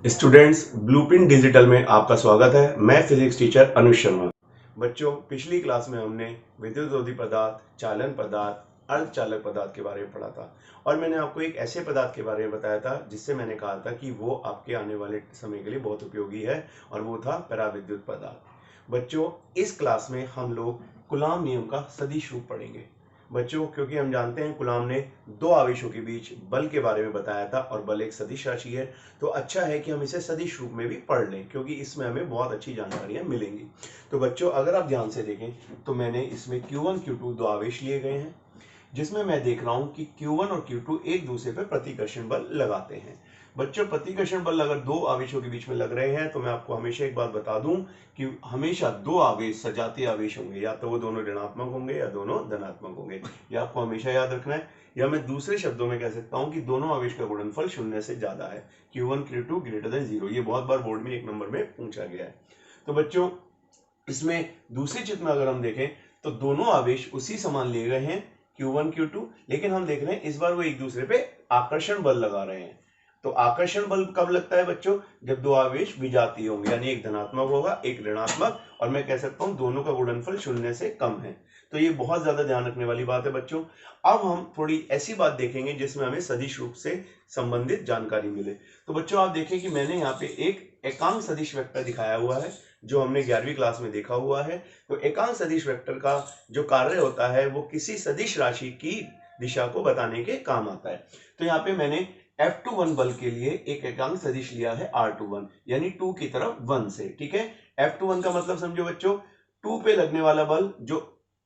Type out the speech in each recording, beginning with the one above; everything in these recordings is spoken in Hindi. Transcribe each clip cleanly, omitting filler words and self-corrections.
स्टूडेंट्स, ब्लूप्रिंट डिजिटल में आपका स्वागत है। मैं फिजिक्स टीचर अनुज शर्मा। बच्चों, पिछली क्लास में हमने विद्युतरोधी पदार्थ, चालन पदार्थ, अर्धचालक पदार्थ के बारे में पढ़ा था और मैंने आपको एक ऐसे पदार्थ के बारे में बताया था जिससे मैंने कहा था कि वो आपके आने वाले समय के लिए बहुत उपयोगी है और वो था पराविद्युत पदार्थ। बच्चों, इस क्लास में हम लोग कूलॉम नियम का सदिश रूप पढ़ेंगे। बच्चों, क्योंकि हम जानते हैं कूलॉम ने दो आवेशों के बीच बल के बारे में बताया था और बल एक सदिश राशि है, तो अच्छा है कि हम इसे सदिश रूप में भी पढ़ लें क्योंकि इसमें हमें बहुत अच्छी जानकारियां मिलेंगी। तो बच्चों, अगर आप ध्यान से देखें तो मैंने इसमें Q1 Q2 दो आवेश लिए गए हैं, जिसमें मैं देख रहा हूं कि Q1 और Q2 एक दूसरे पर प्रतिकर्षण बल लगाते हैं। बच्चों, प्रतिकर्षण बल अगर दो आवेशों के बीच में लग रहे हैं तो मैं आपको हमेशा एक बात बता दूं कि हमेशा दो आवेश सजातीय आवेश होंगे, या तो वो दोनों ऋणात्मक होंगे या दोनों धनात्मक होंगे। ये आपको हमेशा याद रखना है। या मैं दूसरे शब्दों में कह सकता हूं कि दोनों आवेश का गुणनफल शून्य से ज्यादा है, Q1 Q2 ग्रेटर देन 0। ये बहुत बार बोर्ड में एक नंबर में पूछा गया है। तो बच्चों, इसमें दूसरे चित्र में अगर हम देखें तो दोनों आवेश उसी समान लिए गए हैं, Q1 Q2, लेकिन हम देख रहे हैं इस बार वो एक दूसरे पे आकर्षण बल लगा रहे हैं। तो आकर्षण बल कब लगता है बच्चों? जब दो आवेश विजातीय होंगे, यानी एक धनात्मक होगा एक ऋणात्मक, और मैं कह सकता हूं दोनों का गुणनफल शून्य से कम है। तो ये बहुत ज्यादा ध्यान रखने वाली बात है बच्चों। अब हम थोड़ी ऐसी बात देखेंगे जिसमें हमें सदिश रूप से संबंधित जानकारी मिले। तो बच्चों, आप देखें कि मैंने यहाँ पे एक एकांक सदिश वेक्टर दिखाया हुआ है जो हमने 11वीं क्लास में देखा हुआ है। तो एकांक सदिश वेक्टर का जो कार्य होता है वो किसी सदिश राशि की दिशा को बताने के काम आता है। तो यहाँ पे मैंने F21 बल के लिए एक एकांक सदिश लिया है R21, यानी 2 की तरफ 1 से। ठीक है, F21 का मतलब समझो बच्चों, 2 पे लगने वाला बल जो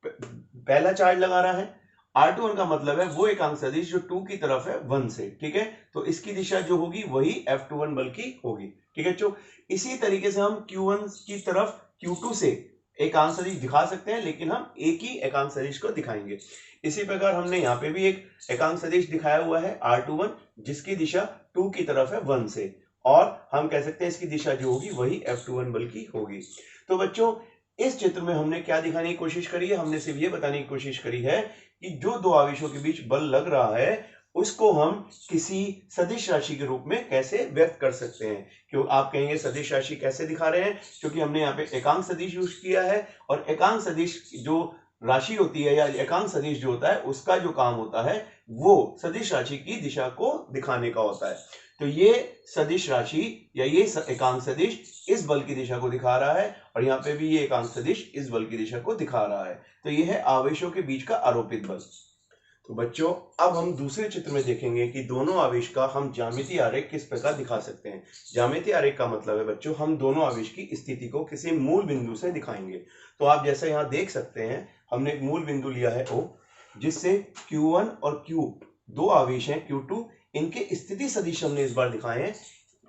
पहला चार्ज लगा रहा है। R21 का मतलब है वो एकांक सदिश जो 2 की तरफ है 1 से। ठीक है, तो इसकी दिशा जो होगी वही F21 बल की होगी। ठीक है बच्चों, इसी तरीके से हम Q1 की तरफ Q2 से एकांक सदिश दिखा सकते हैं, लेकिन हम एक ही एकांक सदिश को दिखाएंगे। इसी प्रकार हमने यहाँ पे भी एक एकांक सदिश दिखाया हुआ है R21, जिसकी दिशा 2 की तरफ है 1 से, और हम कह सकते हैं इसकी दिशा जो होगी वही F21 बल की होगी। तो बच्चों, इस चित्र में हमने क्या दिखाने की कोशिश करी है? हमने सिर्फ ये बताने की कोशिश करी है कि जो दो आवेशों के बीच बल लग रहा है उसको हम किसी सदिश राशि के रूप में कैसे व्यक्त कर सकते हैं। क्यों आप कहेंगे सदिश राशि कैसे दिखा रहे हैं? क्योंकि हमने यहाँ पे एकांक सदिश यूज किया है, और एकांक सदिश जो राशि होती है या एकांक सदिश जो होता है उसका जो काम होता है वो सदिश राशि की दिशा को दिखाने का होता है। तो ये सदिश राशि या ये एकांक सदिश इस बल की दिशा को दिखा रहा है, और यहाँ पे भी ये एकांक सदिश इस बल की दिशा को दिखा रहा है। तो ये है आवेशों के बीच का आरोपित बल। तो बच्चों, अब हम दूसरे चित्र में देखेंगे कि दोनों आवेश का हम ज्यामितीय आरेख किस प्रकार दिखा सकते हैं। ज्यामितीय आरेख का मतलब है बच्चों, हम दोनों आवेश की स्थिति को किसी मूल बिंदु से दिखाएंगे। तो आप जैसे यहाँ देख सकते हैं, हमने एक मूल बिंदु लिया है O, जिससे Q1 और Q दो आवेश हैं Q2, इनके स्थिति सदिश हमने इस बार दिखाए हैं।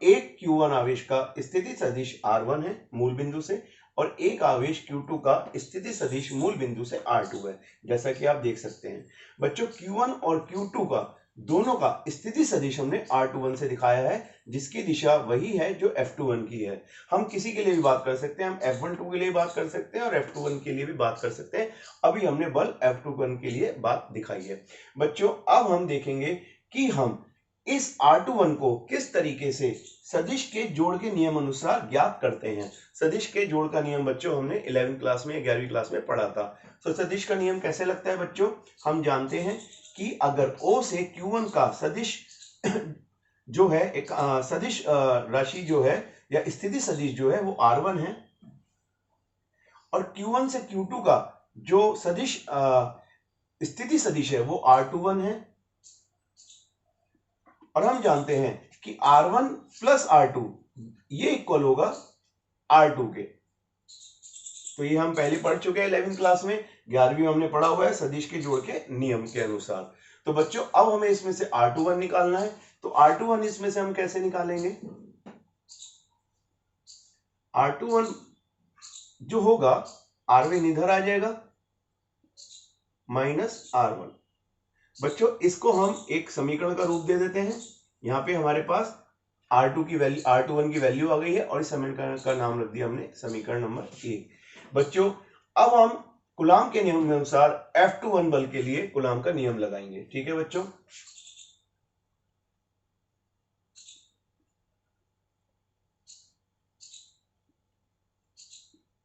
एक Q1 आवेश का स्थिति सदिश R1 है मूल बिंदु से, और एक आवेश Q2 का स्थिति सदिश मूल बिंदु से R2 है, जैसा कि आप देख सकते हैं। बच्चों, Q1 और Q2 का दोनों का स्थिति सदिश हमने R21 से दिखाया है, जिसकी दिशा वही है जो F21 की है। हम किसी के लिए भी बात कर सकते हैं, हम F12 के लिए बात कर सकते हैं और F21 के लिए भी बात कर सकते हैं। अभी हमने बल F21 के लिए बात दिखाई है। बच्चों, अब हम देखेंगे कि हम इस R21 को किस तरीके से सदिश के जोड़ के नियम अनुसार ज्ञात करते हैं। सदिश के जोड़ का नियम बच्चों हमने 11वीं क्लास में 11वीं क्लास में पढ़ा था। तो सदिश का नियम कैसे लगता है बच्चों? हम जानते हैं कि अगर O से Q1 का सदिश जो है एक सदिश राशि जो है या स्थिति सदिश जो है वो R1 है, और Q1 से Q2 का जो सदिश स्थिति सदिश है वो R21 है, और हम जानते हैं कि R1 प्लस R2 ये इक्वल होगा R2 के। तो ये हम पहले पढ़ चुके हैं 11वीं क्लास में, 11वीं में हमने पढ़ा हुआ है सदिश के जोड़ के नियम के अनुसार। तो बच्चों, अब हमें इसमें से R21 निकालना है। तो R21 इसमें से हम कैसे निकालेंगे? R21 जो होगा R1 इधर आ जाएगा माइनस R1। बच्चों, इसको हम एक समीकरण का रूप दे देते हैं। यहाँ पे हमारे पास R2 की वैल्यू R21 की वैल्यू आ गई है, और इस समीकरण का नाम रख दिया हमने समीकरण नंबर 1। बच्चों, अब हम कूलाम के नियम के अनुसार F21 बल के लिए कूलाम का नियम लगाएंगे। ठीक है बच्चों,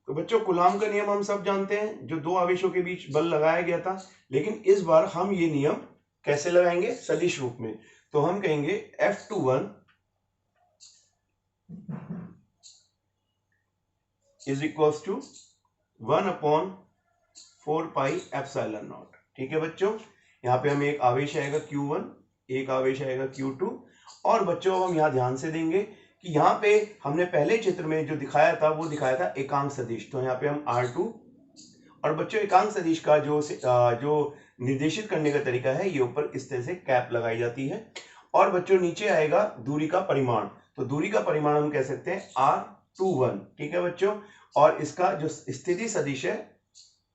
तो बच्चों कूलाम का नियम हम सब जानते हैं, जो दो आवेशों के बीच बल लगाया गया था, लेकिन इस बार हम ये नियम कैसे लगाएंगे, सदिश रूप में। तो हम कहेंगे F21 is equals to 1/4 pi epsilon naught. ठीक है बच्चों, यहाँ पे हमें एक आवेश आएगा Q1, एक आवेश आएगा Q2, और बच्चों हम यहाँ ध्यान से देंगे कि यहाँ पे हमने पहले चित्र में जो दिखाया था वो दिखाया था एकांक सदिश, तो यहाँ पे हम R2, और बच्चों एकांक सदिश का जो निर्देशित करने का तरीका है, ये ऊपर इस तरह से कैप लगाई जाती है, और बच्चों नीचे आएगा दूरी का परिमाण। तो दूरी का परिमाण हम कह सकते हैं R21। ठीक है बच्चों, और इसका जो स्थिति सदिश है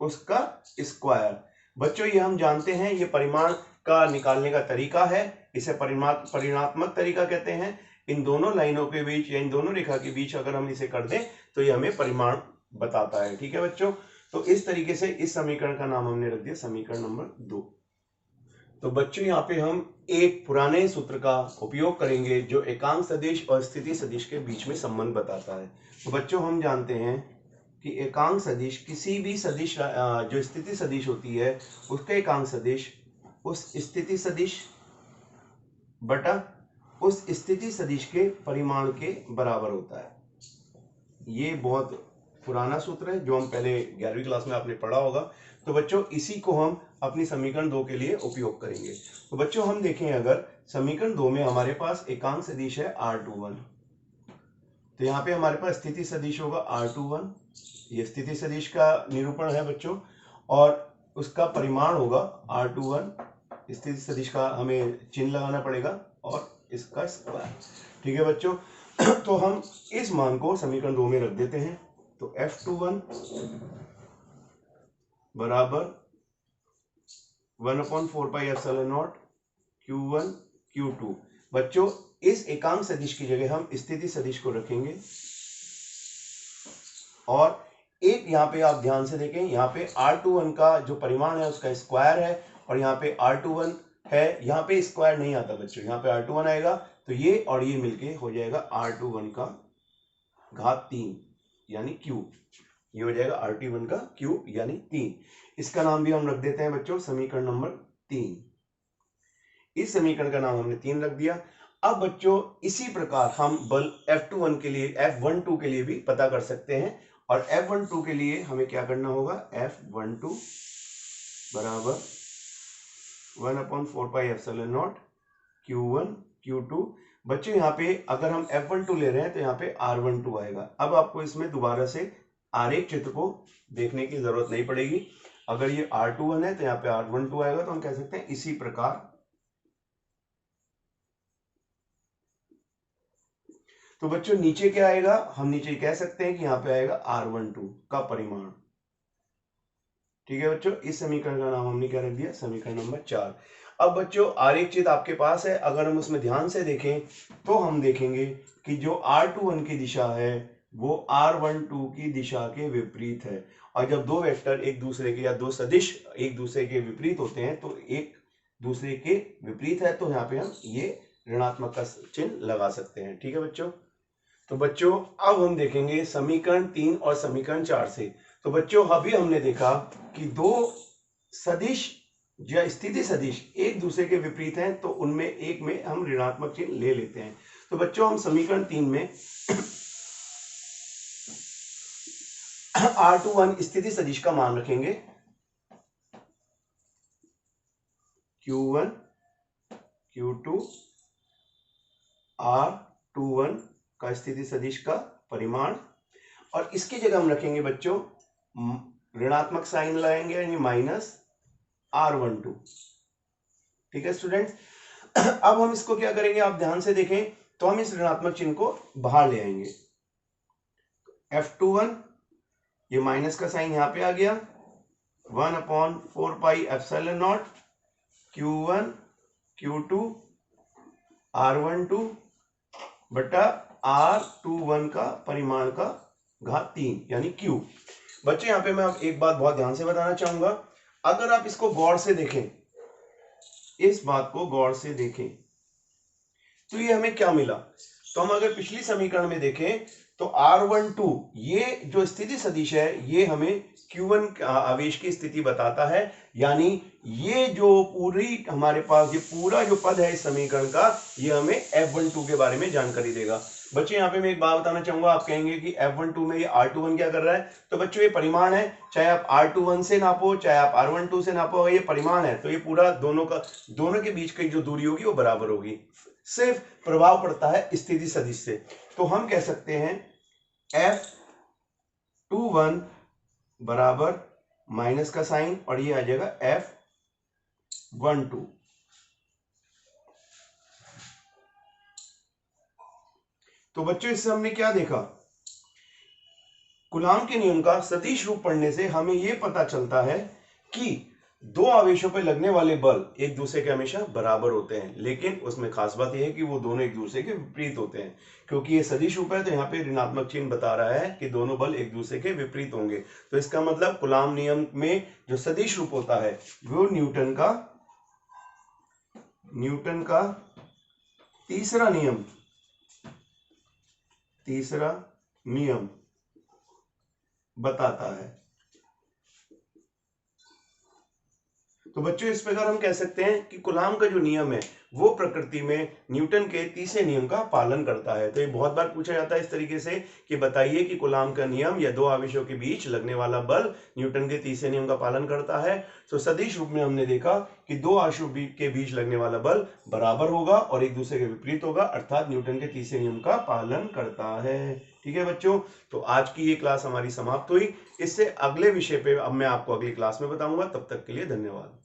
उसका स्क्वायर। बच्चों ये हम जानते हैं, ये परिमाण का निकालने का तरीका है, इसे परिमाणात्मक तरीका कहते हैं। इन दोनों लाइनों के बीच या इन दोनों रेखा के बीच अगर हम इसे कर दें तो ये हमें परिमाण बताता है। ठीक है बच्चों, तो इस तरीके से इस समीकरण का नाम हमने रख दिया समीकरण नंबर 2। तो बच्चों यहाँ पे हम एक पुराने सूत्र का उपयोग करेंगे जो एकांक सदिश और स्थिति सदिश के बीच में संबंध बताता है। तो बच्चों हम जानते हैं कि एकांक सदिश किसी भी सदिश जो स्थिति सदिश होती है उसका एकांक सदिश उस स्थिति सदिश बटा उस स्थिति सदिश के परिमाण के बराबर होता है। ये बहुत पुराना सूत्र है जो हम पहले 11वीं क्लास में आपने पढ़ा होगा। तो बच्चों इसी को हम अपनी समीकरण 2 के लिए उपयोग करेंगे। तो बच्चों हम देखें, अगर समीकरण 2 में हमारे पास एकांक सदिश है R21, तो यहाँ पे हमारे पास स्थिति सदिश होगा R21, ये स्थिति सदिश का निरूपण है बच्चों, और उसका परिमाण होगा R21। स्थिति सदिश का हमें चिन्ह लगाना पड़ेगा और इसका स्क्वायर। ठीक है बच्चों, तो हम इस मान को समीकरण 2 में रख देते हैं। तो F21 बराबर 1/4 pi epsilon not Q1 Q2। बच्चों इस एकांक सदिश की जगह हम स्थिति सदिश को रखेंगे, और एक यहाँ पे आप ध्यान से देखें, यहाँ पे R21 का जो परिमाण है उसका स्क्वायर है, और यहाँ पे R21 है, यहाँ पे स्क्वायर नहीं आता बच्चों, यहाँ पे R21 आएगा, तो ये और ये मिलके हो जाएगा R21 का घात 3 यानी Q। ये हो जाएगा R21 का Q यानी 3। इसका नाम भी हम रख देते हैं बच्चों समीकरण नंबर 3। इस समीकरण का नाम हमने 3 रख दिया। अब बच्चों इसी प्रकार हम बल F21 के लिए F12 के लिए भी पता कर सकते हैं, और F12 के लिए हमें क्या करना होगा, F12 बराबर 1/4 pi epsilon not Q1 Q2। बच्चों यहाँ पे अगर हम F12 ले रहे हैं तो यहाँ पे R12 आएगा। अब आपको इसमें दोबारा से आरेख चित्र को देखने की जरूरत नहीं पड़ेगी। अगर ये R21 है तो यहाँ पे R12 आएगा, तो हम कह सकते हैं इसी प्रकार। तो बच्चों नीचे क्या आएगा, हम नीचे कह सकते हैं कि यहाँ पे आएगा R12 का परिमाण। ठीक है बच्चों, इस समीकरण का नाम हमने क्या रख दिया, समीकरण नंबर 4। अब बच्चों आरेख चित्र आपके पास है, अगर हम उसमें ध्यान से देखें तो हम देखेंगे कि जो R21 की दिशा है वो R12 की दिशा के विपरीत है, और जब दो वेक्टर एक दूसरे के या दो सदिश एक दूसरे के विपरीत होते हैं तो एक दूसरे के विपरीत है, तो यहाँ पे हम ये ऋणात्मक का चिन्ह लगा सकते हैं। ठीक है बच्चों, तो बच्चों अब हम देखेंगे समीकरण 3 और समीकरण 4 से। तो बच्चों अभी हमने देखा कि दो सदिश या स्थिति सदिश एक दूसरे के विपरीत हैं, तो उनमें एक में हम ऋणात्मक चिन्ह ले लेते हैं। तो बच्चों हम समीकरण 3 में R21 स्थिति सदिश का मान रखेंगे Q1 Q2 R21 का स्थिति सदिश का परिमाण, और इसकी जगह हम रखेंगे बच्चों ऋणात्मक साइन लगाएंगे यानी माइनस R12। ठीक है स्टूडेंट्स, अब हम इसको क्या करेंगे, आप ध्यान से देखें तो हम इस ऋणात्मक चिन्ह को बाहर ले आएंगे। F21 ये माइनस का साइन यहां पे आ गया, 1/4 pi epsilon not Q1 Q2 R12 बटा R21 का परिमाण का घात 3 यानी Q। बच्चे यहाँ पे मैं आप एक बात बहुत ध्यान से बताना चाहूंगा, अगर आप इसको गौर से देखें, इस बात को गौर से देखें, तो ये हमें क्या मिला। तो हम अगर पिछली समीकरण में देखें तो R12 ये जो स्थिति सदिश है ये हमें Q1 आवेश की स्थिति बताता है, यानी ये जो पूरी हमारे पास ये पूरा जो पद है इस समीकरण का ये हमें F12 के बारे में जानकारी देगा। बच्चे यहाँ पे मैं एक बात बताना चाहूंगा, आप कहेंगे कि F12 में ये R21 क्या कर रहा है, तो बच्चों ये परिमाण है, चाहे आप R21 से नापो चाहे आप R12 से नापो, ये परिमाण है तो ये पूरा दोनों के बीच की जो दूरी होगी वो बराबर होगी, सिर्फ प्रभाव पड़ता है स्थिति सदिश से। तो हम कह सकते हैं F21 बराबर माइनस का साइन और ये आ जाएगा F12। तो बच्चों इससे हमने क्या देखा, कूलाम के नियम का सदिश रूप पढ़ने से हमें यह पता चलता है कि दो आवेशों पर लगने वाले बल एक दूसरे के हमेशा बराबर होते हैं, लेकिन उसमें खास बात यह है कि वो दोनों एक दूसरे के विपरीत होते हैं। क्योंकि ये सदिश रूप है तो यहाँ पे ऋणात्मक चिन्ह बता रहा है कि दोनों बल एक दूसरे के विपरीत होंगे। तो इसका मतलब कूलाम नियम में जो सदिश रूप होता है वो न्यूटन का तीसरा नियम बताता है। तो बच्चों इस प्रकार हम कह सकते हैं कि कूलाम का जो नियम है वो प्रकृति में न्यूटन के तीसरे नियम का पालन करता है। तो ये बहुत बार पूछा जाता है इस तरीके से कि बताइए कि कूलाम का नियम या दो आवेशों के बीच लगने वाला बल न्यूटन के तीसरे नियम का पालन करता है। तो सदिश रूप में हमने देखा कि दो आवेशों के बीच लगने वाला बल बराबर होगा और एक दूसरे के विपरीत होगा, अर्थात न्यूटन के तीसरे नियम का पालन करता है। ठीक है बच्चों, तो आज की ये क्लास हमारी समाप्त हुई। इससे अगले विषय पे अब मैं आपको अगली क्लास में बताऊंगा। तब तक के लिए धन्यवाद।